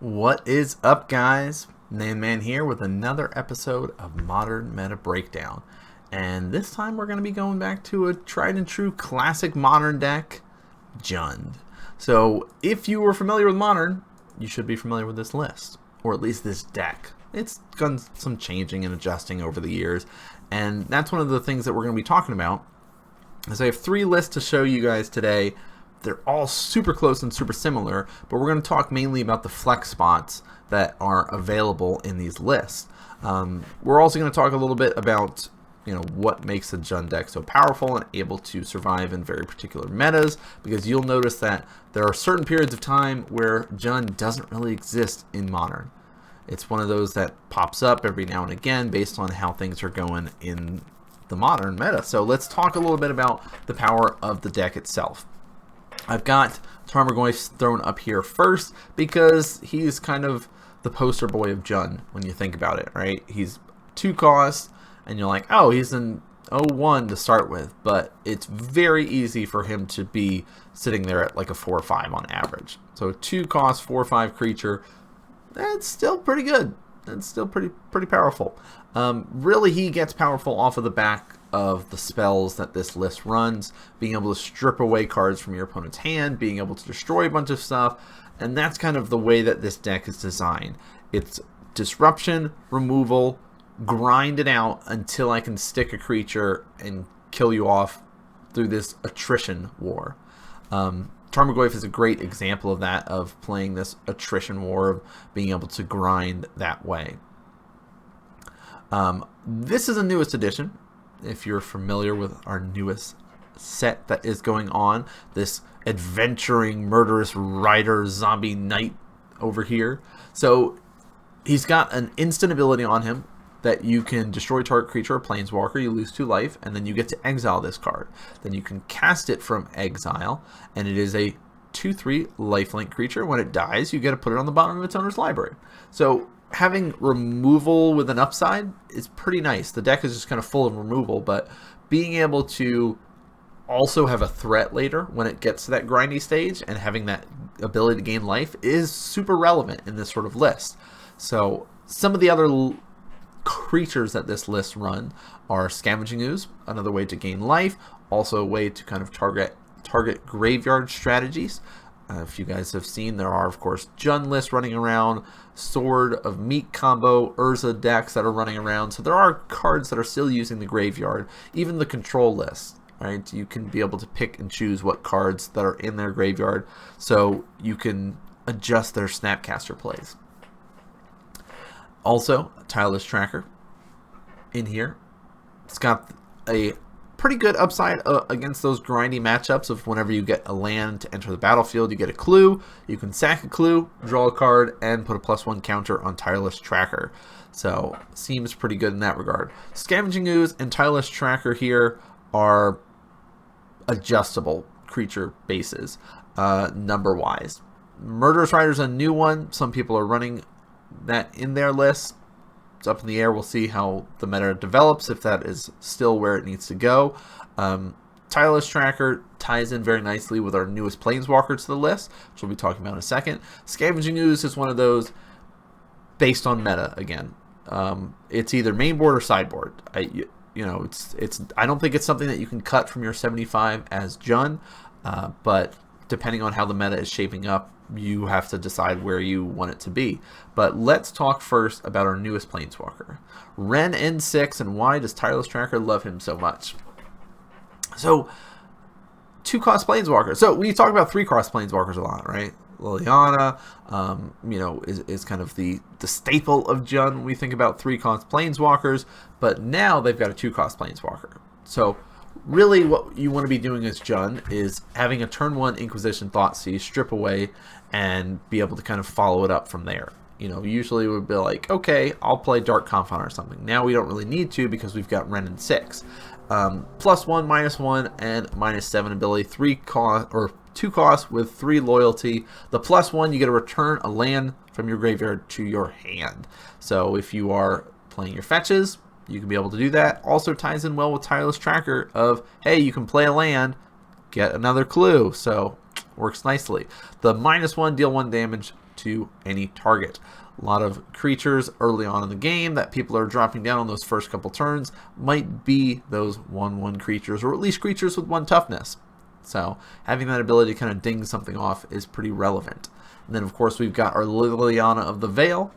What is up, guys? NanMan here with another episode of Modern Meta Breakdown. And this time we're going to be going back to a tried and true classic Modern deck, Jund. So if you were familiar with Modern, you should be familiar with this list, or at least this deck. It's done some changing and adjusting over the years, and that's one of the things that we're going to be talking about. As I have three lists to show you guys today. They're all super close and super similar, but we're going to talk mainly about the flex spots that are available in these lists. We're also going to talk a little bit about what makes a Jund deck so powerful and able to survive in very particular metas, because you'll notice that there are certain periods of time where Jund doesn't really exist in Modern. It's one of those that pops up every now and again based on how things are going in the Modern meta. So let's talk a little bit about the power of the deck itself. I've got Tarmogoyf thrown up here first because he's kind of the poster boy of Jund when you think about it, right? He's 2 cost, and you're like, oh, he's an 0-1 to start with, but it's very easy for him to be sitting there at like a 4 or 5 on average. So 2 cost, 4 or 5 creature, that's still pretty good. It's still pretty powerful. Really, he gets powerful off of the back of the spells that this list runs, being able to strip away cards from your opponent's hand, being able to destroy a bunch of stuff, and that's kind of the way that this deck is designed. It's disruption, removal, grind it out until I can stick a creature and kill you off through this attrition war. Tarmogoyf is a great example of that, of playing this attrition war, of being able to grind that way. This is a newest edition. If you're familiar with our newest set that is going on, this adventuring murderous rider zombie knight over here. So he's got an instant ability on him that you can destroy target creature or planeswalker, you lose 2 life, and then you get to exile this card. Then you can cast it from exile, and it is a 2/3 lifelink creature. When it dies, you get to put it on the bottom of its owner's library. So having removal with an upside is pretty nice. The deck is just kind of full of removal, but being able to also have a threat later when it gets to that grindy stage and having that ability to gain life is super relevant in this sort of list. So some of the other creatures that this list run are Scavenging Ooze, another way to gain life, also a way to kind of target graveyard strategies. If you guys have seen, there are of course Jund lists running around, Sword of Meat combo, Urza decks that are running around, so there are cards that are still using the graveyard. Even the control list, right? You can be able to pick and choose what cards that are in their graveyard, so you can adjust their Snapcaster plays. Also, Tireless Tracker in here. It's got a pretty good upside against those grindy matchups of whenever you get a land to enter the battlefield, you get a clue. You can sack a clue, draw a card, and put a +1 counter on Tireless Tracker. So, seems pretty good in that regard. Scavenging Ooze and Tireless Tracker here are adjustable creature bases, number-wise. Murderous Rider is a new one. Some people are running that in their list. It's up in the air. We'll see how the meta develops, if that is still where it needs to go. Tireless Tracker ties in very nicely with our newest Planeswalker to the list, which we'll be talking about in a second. Scavenging Ooze is one of those based on meta again. It's either main board or sideboard. I don't think it's something that you can cut from your 75 as Jund, but depending on how the meta is shaping up, you have to decide where you want it to be. But let's talk first about our newest Planeswalker, Ren N6, and why does Tireless Tracker love him so much? So, 2-cost Planeswalker. So we talk about 3-cost Planeswalkers a lot, right? Liliana, is kind of the staple of Jund when we think about 3-cost Planeswalkers, but now they've got a 2-cost Planeswalker. So really what you want to be doing as Jund is having a turn 1 Inquisition Thoughtseize, strip away, and be able to kind of follow it up from there. Usually it would be like, okay, I'll play Dark Confidant or something. Now we don't really need to because we've got Ren and 6. +1, -1, and -7 ability, 3 cost or 2 costs with 3 loyalty. The +1, you get to return a land from your graveyard to your hand. So if you are playing your fetches, you can be able to do that. Also ties in well with Tireless Tracker of, hey, you can play a land, get another clue. So works nicely. The -1, deal 1 damage to any target. A lot of creatures early on in the game that people are dropping down on those first couple turns might be those 1/1 creatures, or at least creatures with 1 toughness. So having that ability to kind of ding something off is pretty relevant. And then of course we've got our Liliana of the Veil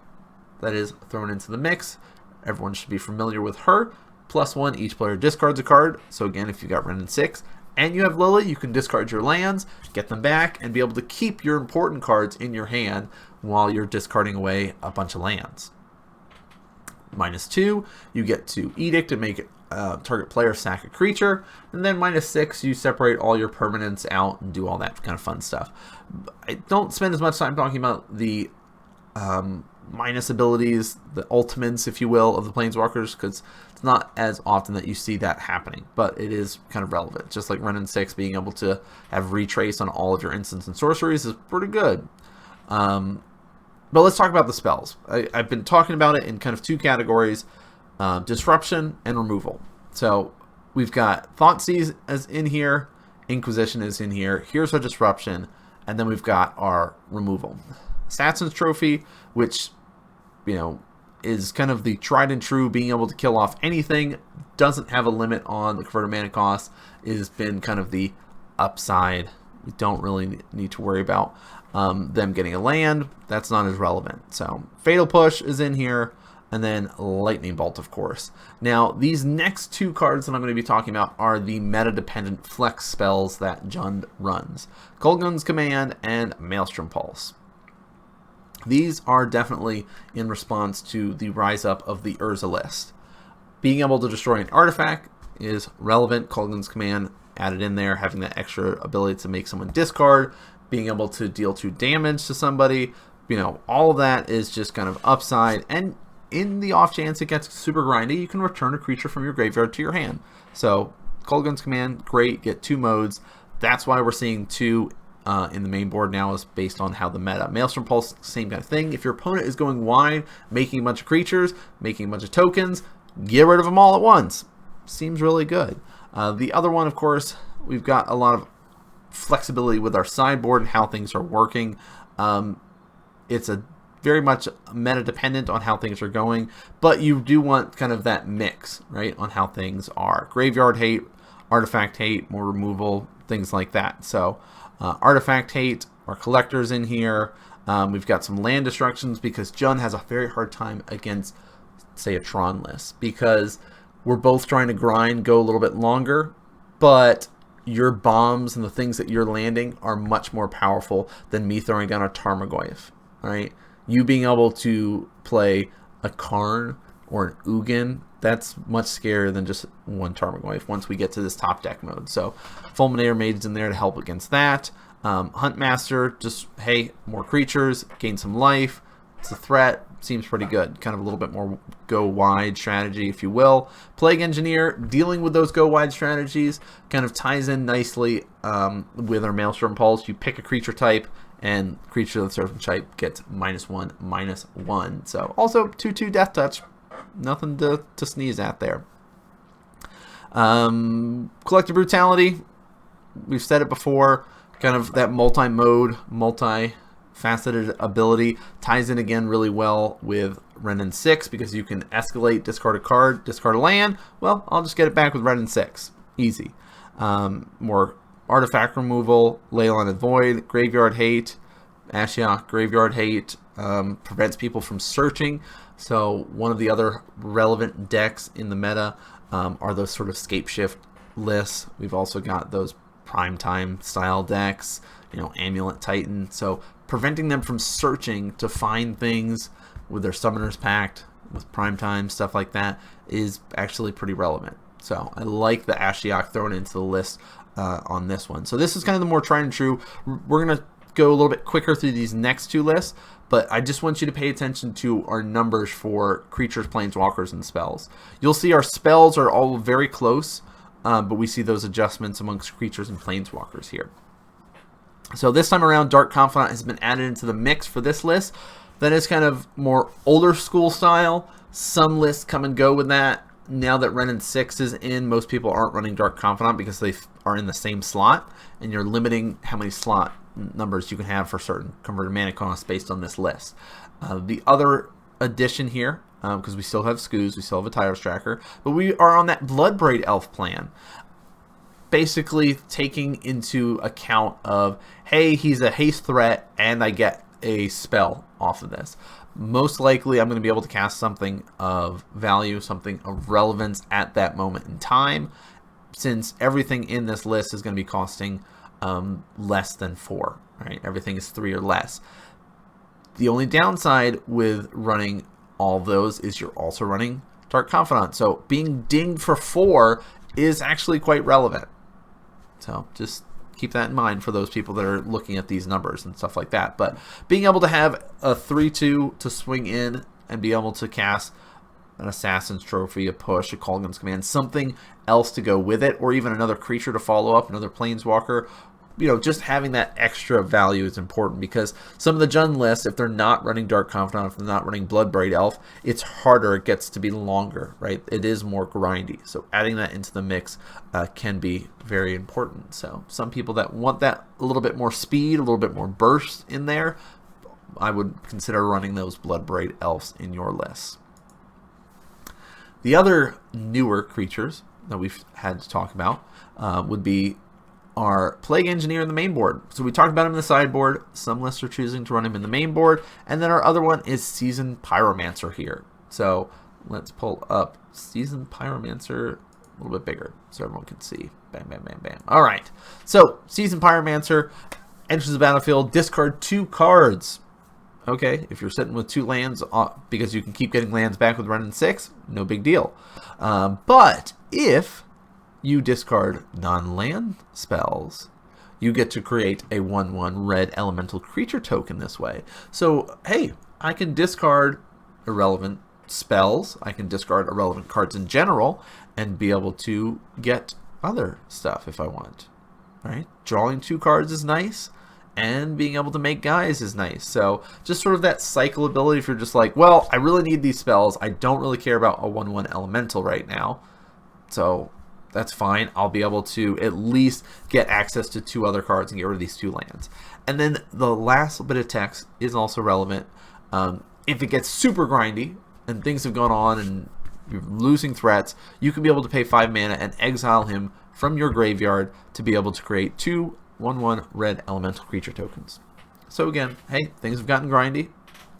that is thrown into the mix. Everyone should be familiar with her. +1, each player discards a card. So again, if you got Renin 6 and you have Lily, you can discard your lands, get them back, and be able to keep your important cards in your hand while you're discarding away a bunch of lands. -2, you get to Edict and make target player sack a creature. And then -6, you separate all your permanents out and do all that kind of fun stuff. I don't spend as much time talking about the minus abilities, the ultimates, if you will, of the Planeswalkers, because it's not as often that you see that happening, but it is kind of relevant. Just like Renin 6 being able to have retrace on all of your instants and sorceries is pretty good. But let's talk about the spells. I've been talking about it in kind of 2 categories, disruption and removal. So we've got Thoughtseize as in here, Inquisition is in here, here's our disruption, and then we've got our removal. Assassin's Trophy, which, you know, is kind of the tried and true, being able to kill off anything, doesn't have a limit on the converted mana cost, has been kind of the upside. We don't really need to worry about them getting a land. That's not as relevant. So Fatal Push is in here, and then Lightning Bolt, of course. Now, these next 2 cards that I'm going to be talking about are the meta-dependent flex spells that Jund runs. Kolaghan's Command and Maelstrom Pulse. These are definitely in response to the rise up of the Urza list. Being able to destroy an artifact is relevant. Kolaghan's Command added in there, having that extra ability to make someone discard, being able to deal 2 damage to somebody, you know, all of that is just kind of upside. And in the off chance it gets super grindy, you can return a creature from your graveyard to your hand. So Kolaghan's Command, great, get 2 modes. That's why we're seeing 2 in the main board now, is based on how the meta. Maelstrom Pulse, same kind of thing. If your opponent is going wide, making a bunch of creatures, making a bunch of tokens, get rid of them all at once. Seems really good. The other one, of course, we've got a lot of flexibility with our sideboard and how things are working. It's a very much meta dependent on how things are going, but you do want kind of that mix, right, on how things are. Graveyard hate, artifact hate, more removal, things like that. So artifact hate, our collectors in here. We've got some land destructions because Jund has a very hard time against, say, a Tron list, because we're both trying to grind, go a little bit longer, but your bombs and the things that you're landing are much more powerful than me throwing down a Tarmogoyf, right? You being able to play a Karn or an Ugin, that's much scarier than just one Tarmogoyf once we get to this top deck mode. So Fulminator Maid's in there to help against that. Huntmaster, just, hey, more creatures, gain some life. It's a threat, seems pretty good. Kind of a little bit more go wide strategy, if you will. Plague Engineer, dealing with those go wide strategies, kind of ties in nicely with our Maelstrom Pulse. You pick a creature type, and creature of the certain type gets -1/-1. So also 2/2 Death Touch. Nothing to sneeze at there. Collective Brutality, we've said it before, kind of that multi-mode, multi-faceted ability ties in again really well with Renin 6, because you can escalate, discard a card, discard a land. Well, I'll just get it back with Renin 6. Easy. More artifact removal, Leyline of Void, Graveyard Hate, Ashiok, Graveyard Hate, prevents people from searching. So one of the other relevant decks in the meta are those sort of Scapeshift lists. We've also got those Primetime style decks, you know, Amulet Titan. So preventing them from searching to find things with their Summoner's Pact, with Primetime, stuff like that, is actually pretty relevant. So I like the Ashiok thrown into the list on this one. So this is kind of the more tried and true. We're going to go a little bit quicker through these next 2 lists, but I just want you to pay attention to our numbers for creatures, planeswalkers, and spells. You'll see our spells are all very close, but we see those adjustments amongst creatures and planeswalkers here. So this time around, Dark Confidant has been added into the mix for this list. That is kind of more older school style. Some lists come and go with that. Now that Renin 6 is in, most people aren't running Dark Confidant because they are in the same slot, and you're limiting how many slot numbers you can have for certain converted mana costs based on this list. The other addition here, because we still have Skoos, we still have a Tyros Tracker, but we are on that Bloodbraid Elf plan. Basically taking into account of, hey, he's a haste threat and I get a spell off of this. Most likely I'm going to be able to cast something of value, something of relevance at that moment in time, since everything in this list is going to be costing less than 4, right? Everything is 3 or less. The only downside with running all those is you're also running Dark Confidant. So being dinged for 4 is actually quite relevant. So just keep that in mind for those people that are looking at these numbers and stuff like that. But being able to have a 3/2 to swing in and be able to cast an Assassin's Trophy, a Push, a Kolaghan's Command, something else to go with it, or even another creature to follow up, another Planeswalker, you know, just having that extra value is important, because some of the Jund lists, if they're not running Dark Confidant, if they're not running Bloodbraid Elf, it's harder, it gets to be longer, right? It is more grindy. So adding that into the mix can be very important. So some people that want that a little bit more speed, a little bit more burst in there, I would consider running those Bloodbraid Elves in your list. The other newer creatures that we've had to talk about would be our Plague Engineer in the main board. So we talked about him in the sideboard. Some lists are choosing to run him in the main board. And then our other one is Seasoned Pyromancer here. So let's pull up Seasoned Pyromancer a little bit bigger so everyone can see. Bam, bam, bam, bam. All right. So Seasoned Pyromancer enters the battlefield, discard 2 cards. Okay, if you're sitting with 2 lands, because you can keep getting lands back with running 6, no big deal. But if you discard non-land spells, you get to create a 1/1 red elemental creature token this way. So, hey, I can discard irrelevant spells, I can discard irrelevant cards in general, and be able to get other stuff if I want. Right? Drawing 2 cards is nice, and being able to make guys is nice. So just sort of that cycle ability, if you're just like, well, I really need these spells, I don't really care about a 1/1 elemental right now, so that's fine. I'll be able to at least get access to 2 other cards and get rid of these 2 lands. And then the last bit of text is also relevant. If it gets super grindy and things have gone on and you're losing threats, you can be able to pay 5 mana and exile him from your graveyard to be able to create 2 1/1 red elemental creature tokens. So again, hey, things have gotten grindy.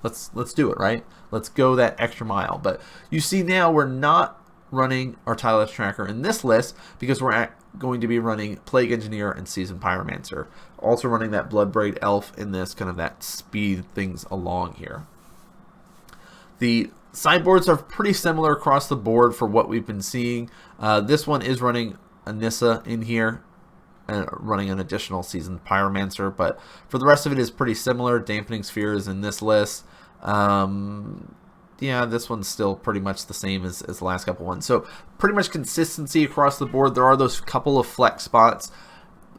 Let's do it, right? Let's go that extra mile. But you see now we're not running our Tyros Tracker in this list because we're going to be running Plague Engineer and Seasoned Pyromancer. Also running that Bloodbraid Elf in this, kind of that speed things along here. The sideboards are pretty similar across the board for what we've been seeing. This one is running Anissa in here, and running an additional Seasoned Pyromancer, but for the rest of it is pretty similar. Dampening Spheres in this list. Yeah, this one's still pretty much the same as the last couple ones. So pretty much consistency across the board. There are those couple of flex spots.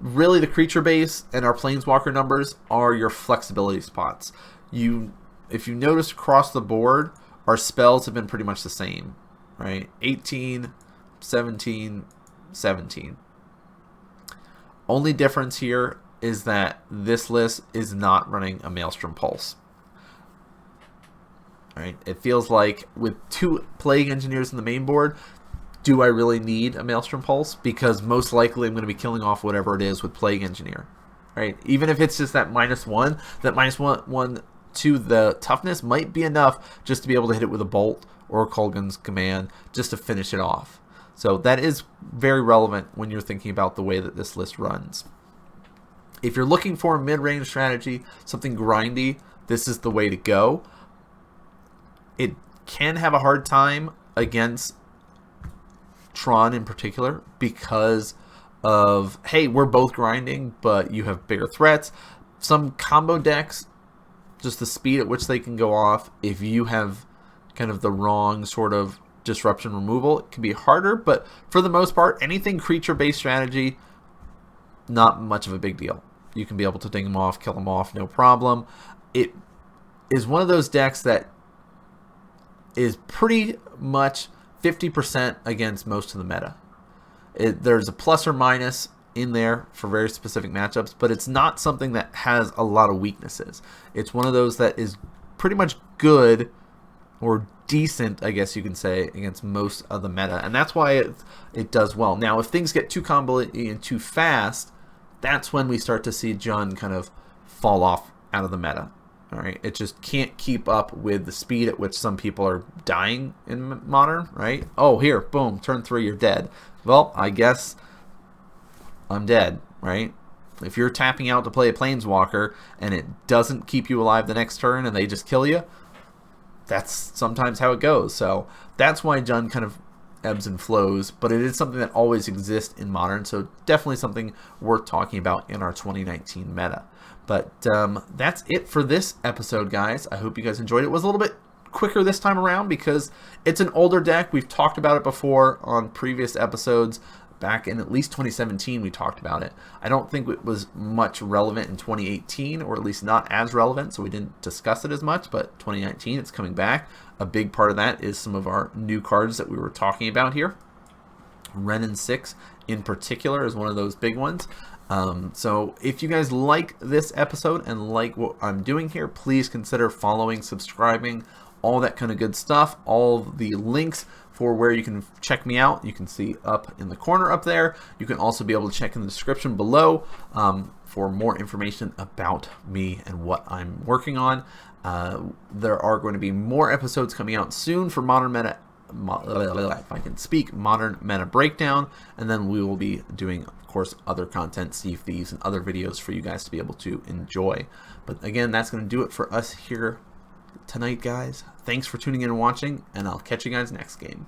Really, the creature base and our Planeswalker numbers are your flexibility spots. If you notice across the board, our spells have been pretty much the same, right? 18, 17, 17. Only difference here is that this list is not running a Maelstrom Pulse. Right? It feels like with 2 Plague Engineers in the main board, do I really need a Maelstrom Pulse? Because most likely I'm going to be killing off whatever it is with Plague Engineer. Right? Even if it's just that -1, that -1 to the toughness might be enough just to be able to hit it with a Bolt or a Kolaghan's Command just to finish it off. So that is very relevant when you're thinking about the way that this list runs. If you're looking for a mid-range strategy, something grindy, this is the way to go. It can have a hard time against Tron in particular because of, hey, we're both grinding, but you have bigger threats. Some combo decks, just the speed at which they can go off, if you have kind of the wrong sort of disruption removal, it can be harder, but for the most part, anything creature-based strategy, not much of a big deal. You can be able to ding them off, kill them off, no problem. It is one of those decks that is pretty much 50% against most of the meta. There's a plus or minus in there for very specific matchups, but it's not something that has a lot of weaknesses. It's one of those that is pretty much good or decent, I guess you can say, against most of the meta, and that's why it does well. Now, if things get too convoluted and too fast, that's when we start to see Jund kind of fall off out of the meta. All right, it just can't keep up with the speed at which some people are dying in Modern, right? Oh, here, boom, turn 3, you're dead. Well, I guess I'm dead, right? If you're tapping out to play a Planeswalker and it doesn't keep you alive the next turn and they just kill you, that's sometimes how it goes. So that's why Jund kind of ebbs and flows, but it is something that always exists in Modern, so definitely something worth talking about in our 2019 meta. But that's it for this episode, guys. I hope you guys enjoyed it. It was a little bit quicker this time around because it's an older deck. We've talked about it before on previous episodes. Back in at least 2017, we talked about it. I don't think it was much relevant in 2018, or at least not as relevant, so we didn't discuss it as much, but 2019, it's coming back. A big part of that is some of our new cards that we were talking about here. Renin 6 in particular is one of those big ones. So if you guys like this episode and like what I'm doing here, please consider following, subscribing, all that kind of good stuff. All the links for where you can check me out, you can see up in the corner up there. You can also be able to check in the description below for more information about me and what I'm working on. There are going to be more episodes coming out soon for Modern Meta, if I can speak, Modern Meta Breakdown, and then we will be doing, of course, other content, Sea of Thieves, and other videos for you guys to be able to enjoy. But again, that's going to do it for us here tonight, guys. Thanks for tuning in and watching, and I'll catch you guys next game.